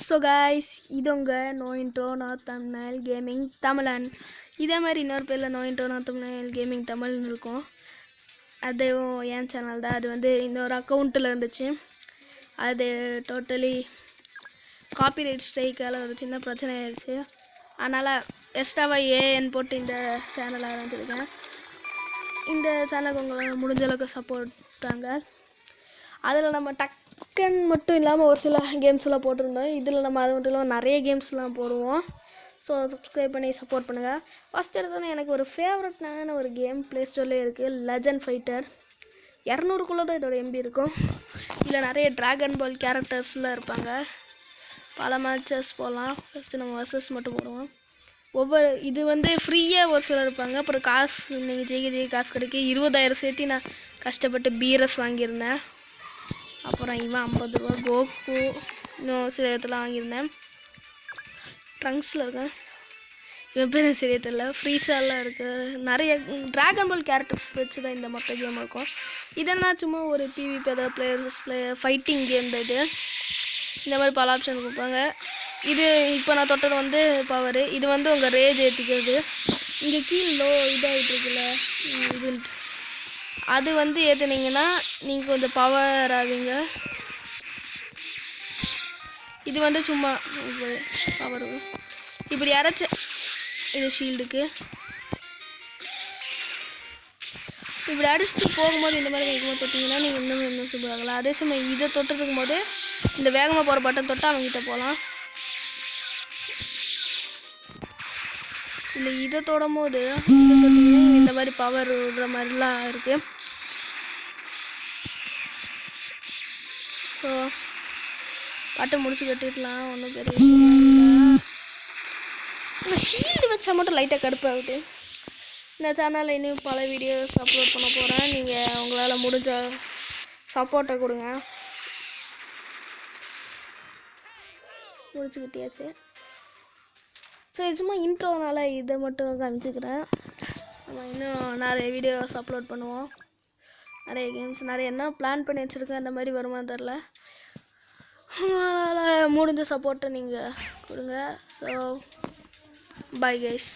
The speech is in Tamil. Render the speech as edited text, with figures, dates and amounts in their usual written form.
ஸோ காய்ஸ் இது உங்கள் no intro no thumbnail gaming தமிழன். இதே மாதிரி இன்னொரு பேரில் no intro no thumbnail gaming தமிழ்னு இருக்கும். அதுவும் என் சேனல் தான். அது வந்து இன்னொரு அக்கௌண்ட்டில் இருந்துச்சு. அது டோட்டலி காப்பிரைட் ஸ்ட்ரைக்கால் ஒரு சின்ன பிரச்சனை ஆயிடுச்சு. அதனால் எக்ஸ்ட்ராவாக ஏஎன் போட்டு இந்த சேனலை ஆரம்பிச்சிருக்கேன். இந்த சேனலுக்கு உங்களால் முடிஞ்ச அளவுக்கு சப்போர்ட் தாங்க. அதில் நம்ம டக்குன்னு மட்டும் இல்லாமல் ஒரு சில கேம்ஸ்லாம் போட்டிருந்தோம். இதில் நம்ம அது மட்டும் இல்லாமல் நிறைய கேம்ஸ்லாம் போடுவோம். ஸோ சப்ஸ்கிரைப் பண்ணி சப்போர்ட் பண்ணுங்கள். ஃபஸ்ட் எடுத்தோன்னே எனக்கு ஒரு ஃபேவரட்னான ஒரு கேம் ப்ளே ஸ்டோர்லேயே இருக்குது, லெஜண்ட் ஃபைட்டர். 200குள்ளே தான் இதோட எம்பி இருக்கும். இதில் நிறைய ட்ராகன் பால் கேரக்டர்ஸ்லாம் இருப்பாங்க. பல மேட்சஸ் போடலாம். ஃபஸ்ட்டு நம்ம வர்சஸ் மட்டும் போடுவோம். இது வந்து ஃப்ரீயாக ஒரு சிலர் இருப்பாங்க. அப்புறம் காசு நீங்கள் ஜெயிக்க காசு கிடைக்கும். 20,000 சேர்த்து நான் கஷ்டப்பட்டு பீரஸ் வாங்கியிருந்தேன். அப்புறம் இவன் 50 ரூபா கோகு இன்னும் சில இடத்துல வாங்கியிருந்தேன். ட்ரங்க்ஸில் இருக்கேன். இவன் பேர் சரியாக தெரியல. ஃப்ரீஸாலாம் இருக்குது. நிறைய ட்ராகன் பால் கேரக்டர்ஸ் வச்சு தான் இந்த மொத்த கேம் இருக்கும். இதெல்லாம் சும்மா ஒரு பிவிபி அதாவது ஃபைட்டிங் கேம் தான் இது. இந்த மாதிரி பல ஆப்ஷன் கொடுப்பாங்க. இது இப்போ நான் தொட்டது வந்து பவரு. இது வந்து உங்கள் ரேஜ் ஏற்றிக்கிறது. இங்கே கீழே இதாகிட்டு இருக்குல்ல இதுன்ட்டு, அது வந்து ஏற்றுனீங்கன்னா நீங்கள் கொஞ்சம் பவர் ஆவீங்க. இது வந்து சும்மா பவர் இப்படி அரைச்ச இது ஷீல்டுக்கு இப்படி அடிச்சுட்டு போகும்போது இந்த மாதிரி வேகமாக தொட்டிங்கன்னா நீங்கள் இன்னும் சூப்பர் ஆகலாம். அதே சமயம் இதை தொட்டுருக்கும் போது இந்த வேகமாக போகிற பட்டன் தொட்டால் அவங்ககிட்ட போகலாம். இல்லை இதை தொடும் போது இந்த மாதிரி பவர் விடுற மாதிரிலாம் இருக்குது. ஸோ பாட்டை முடிச்சு கட்டிடலாம். ஒன்றும் பெரிய விஷயம் இல்லை. இந்த ஷீல்டு வச்சா மட்டும் லைட்டாக கடுப்பாகுது. இந்த சேனலில் இன்னும் பல வீடியோஸ் அப்லோட் பண்ண போகிறேன். நீங்கள் உங்களால் முடிஞ்ச சப்போர்ட்டை கொடுங்க. முடிச்சு கட்டியாச்சு. ஸோ இது சும்மா இன்ட்ரோனால இதை மட்டும் காமிச்சிக்கிறேன். நம்ம இன்னும் நிறைய வீடியோஸ் அப்லோட் பண்ணுவோம். நிறைய கேம்ஸ் நிறைய என்ன பிளான் பண்ணி வச்சுருக்கேன். அந்த மாதிரி வருமா தெரில. உங்களால் முடிஞ்ச சப்போர்ட்டை நீங்கள் கொடுங்க. So bye guys.